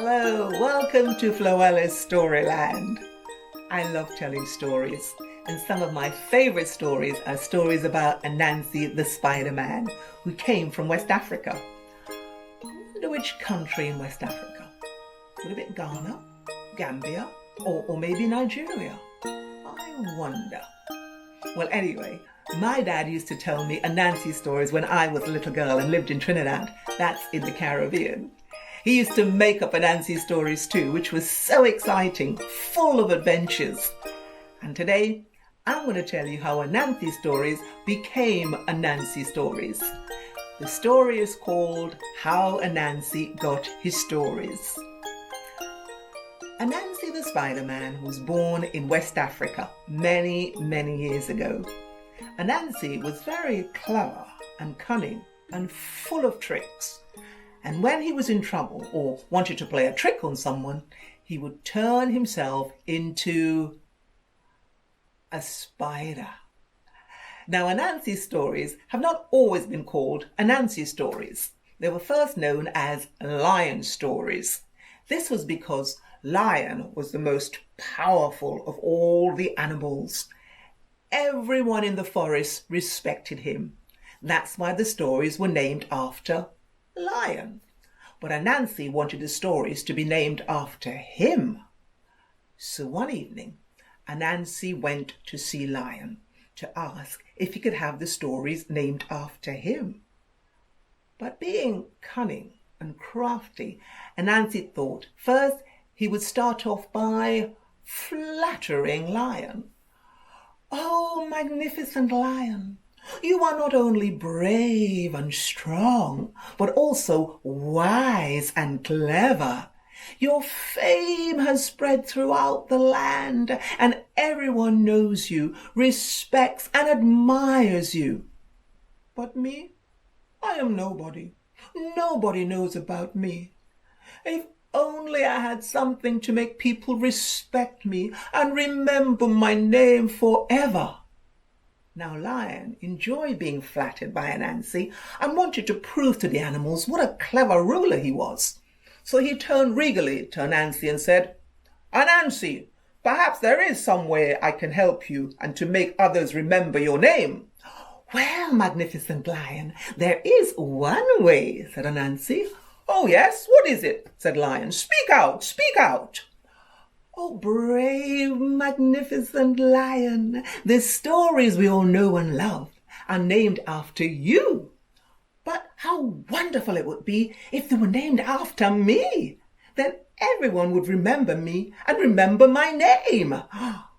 Hello, welcome to Floella's Storyland. I love telling stories, and some of my favourite stories are stories about Anansi the Spider-Man, who came from West Africa. I wonder which country in West Africa. Would it be Ghana, Gambia, or maybe Nigeria? I wonder. Well, anyway, my dad used to tell me Anansi stories when I was a little girl and lived in Trinidad. That's in the Caribbean. He used to make up Anansi stories too, which was so exciting, full of adventures. And today, I'm going to tell you how Anansi stories became Anansi stories. The story is called How Anansi Got His Stories. Anansi the Spider-Man was born in West Africa many, many years ago. Anansi was very clever and cunning and full of tricks. And when he was in trouble or wanted to play a trick on someone, he would turn himself into a spider. Now, Anansi's stories have not always been called Anansi stories. They were first known as lion stories. This was because lion was the most powerful of all the animals. Everyone in the forest respected him. That's why the stories were named after lion. But Anansi wanted the stories to be named after him. So one evening, Anansi went to see Lion to ask if he could have the stories named after him. But being cunning and crafty, Anansi thought first he would start off by flattering Lion. "Oh, magnificent Lion! You are not only brave and strong, but also wise and clever. Your fame has spread throughout the land, and everyone knows you, respects and admires you. But me, I am nobody. Nobody knows about me. If only I had something to make people respect me and remember my name forever." Now Lion enjoyed being flattered by Anansi and wanted to prove to the animals what a clever ruler he was. So he turned regally to Anansi and said, "Anansi, perhaps there is some way I can help you and to make others remember your name." "Well, magnificent Lion, there is one way," said Anansi. "Oh yes, what is it?" said Lion. "Speak out, speak out." "Oh, brave, magnificent Lion, the stories we all know and love are named after you. But how wonderful it would be if they were named after me. Then everyone would remember me and remember my name." Now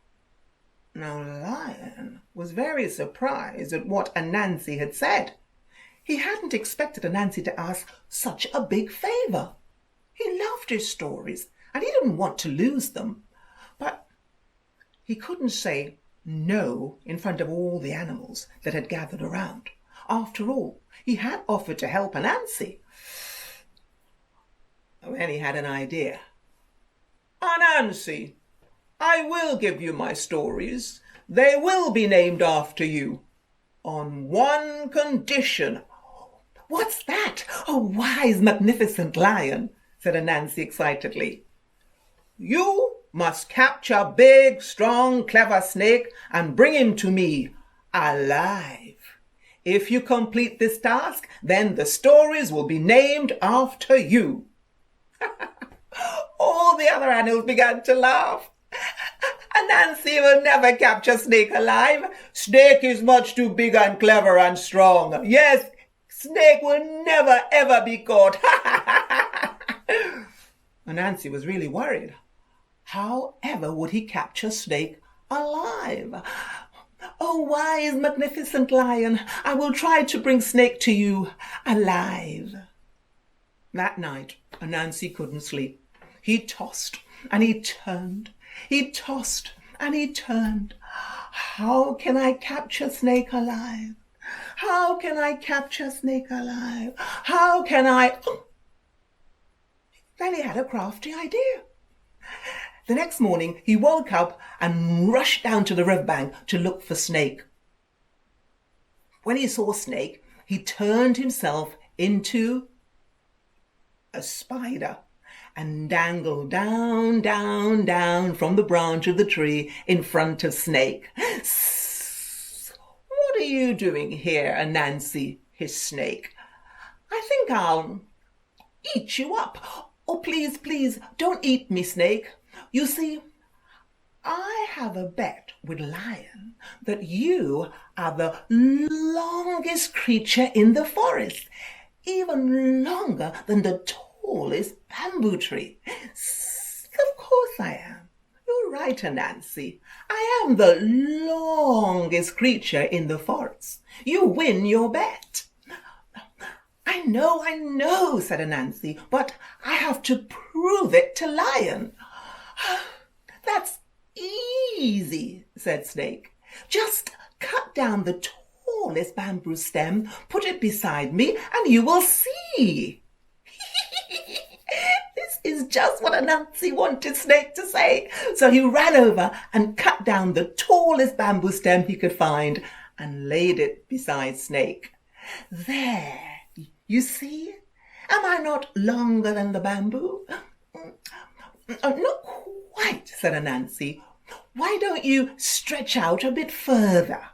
Lion was very surprised at what Anansi had said. He hadn't expected Anansi to ask such a big favor. He loved his stories and he didn't want to lose them. But he couldn't say no in front of all the animals that had gathered around. After all, he had offered to help Anansi. Then he had an idea. "Anansi, I will give you my stories. They will be named after you. On one condition." "What's that? Oh, wise, magnificent Lion," said Anansi excitedly. "You must capture a big, strong, clever snake and bring him to me alive. If you complete this task, then the stories will be named after you." All the other animals began to laugh. "Anansi will never capture Snake alive. Snake is much too big and clever and strong. Yes, Snake will never ever be caught." Anansi was really worried. How ever would he capture Snake alive? "Oh, wise, magnificent Lion, I will try to bring Snake to you alive." That night, Anansi couldn't sleep. He tossed and he turned. He tossed and he turned. "How can I capture Snake alive? How can I capture Snake alive? How can I..." Then he had a crafty idea. The next morning, he woke up and rushed down to the riverbank to look for Snake. When he saw Snake, he turned himself into a spider and dangled down, down, down from the branch of the tree in front of Snake. "What are you doing here, Anansi?" hissed Snake. "I think I'll eat you up." "Oh, please, please, don't eat me, Snake. You see, I have a bet with Lion that you are the longest creature in the forest, even longer than the tallest bamboo tree." "Of course I am. You're right, Anansi. I am the longest creature in the forest. You win your bet." I know, said Anansi, "but I have to prove it to Lion." "That's easy," said Snake. "Just cut down the tallest bamboo stem, put it beside me, and you will see." This is just what Anansi wanted Snake to say. So he ran over and cut down the tallest bamboo stem he could find and laid it beside Snake. "There, you see? Am I not longer than the bamboo?" "Not quite," said Anansi. "Why don't you stretch out a bit further?"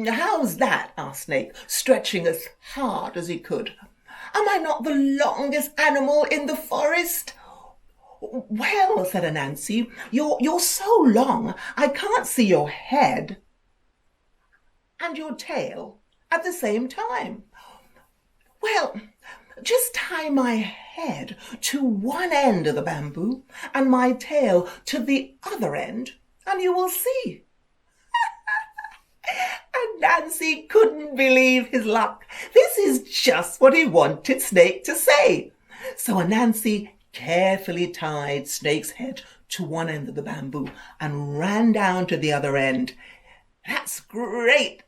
"How's that?" asked Snake, stretching as hard as he could. "Am I not the longest animal in the forest?" "Well," said Anansi, you're so long I can't see your head and your tail at the same time." "Well, just tie my head to one end of the bamboo and my tail to the other end, and you will see." And Anansi couldn't believe his luck. This is just what he wanted Snake to say. So Anansi carefully tied Snake's head to one end of the bamboo and ran down to the other end. That's great,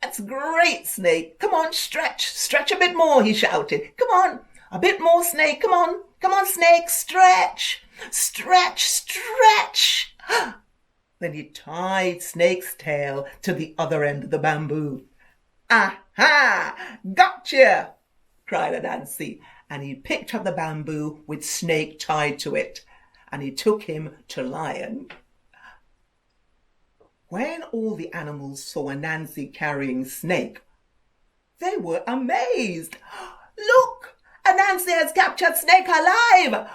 Snake. Come on, stretch a bit more," he shouted. "Come on, a bit more, Snake. Come on, Snake, stretch. Then he tied Snake's tail to the other end of the bamboo. "Aha! Gotcha!" cried Anansi, and he picked up the bamboo with Snake tied to it, and he took him to Lion. When all the animals saw Anansi carrying Snake, they were amazed. "Look! Anansi has captured Snake alive!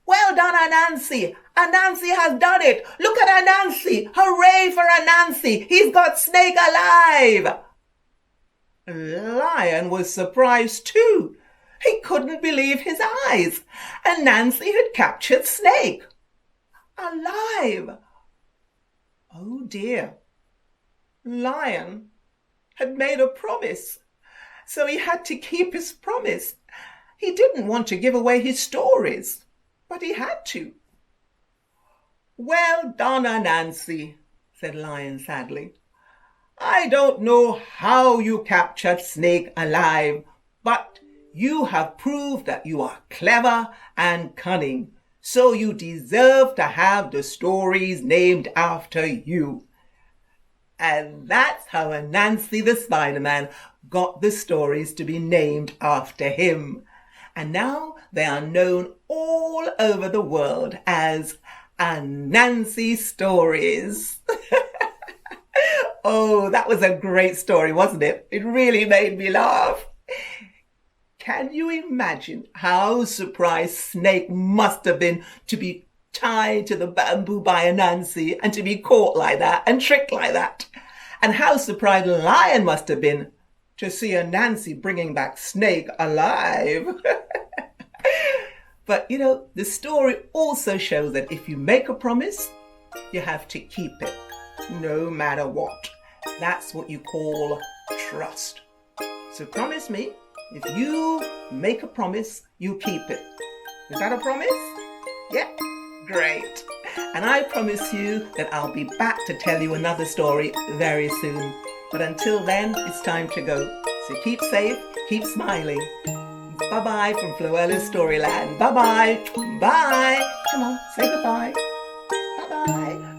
Well done, Anansi! Anansi has done it! Look at Anansi! Hooray for Anansi! He's got Snake alive!" Lion was surprised too. He couldn't believe his eyes. Anansi had captured Snake alive. Oh dear. Lion had made a promise, so he had to keep his promise. He didn't want to give away his stories, but he had to. "Well done, Anansi," said Lion sadly. "I don't know how you captured Snake alive, but you have proved that you are clever and cunning, so you deserve to have the stories named after you." And that's how Anansi the Spider-Man got the stories to be named after him. And now they are known all over the world as Anansi stories. Oh, that was a great story, wasn't it? It really made me laugh. Can you imagine how surprised Snake must have been to be tied to the bamboo by Anansi and to be caught like that and tricked like that? And how surprised Lion must have been to see Anansi bringing back Snake alive. But, you know, the story also shows that if you make a promise, you have to keep it, no matter what. That's what you call trust. So promise me, if you make a promise, you keep it. Is that a promise? Yeah, great. And I promise you that I'll be back to tell you another story very soon. But until then, it's time to go. So keep safe, keep smiling. Bye-bye from Floella's Storyland. Bye-bye. Bye. Come on, say goodbye. Bye-bye.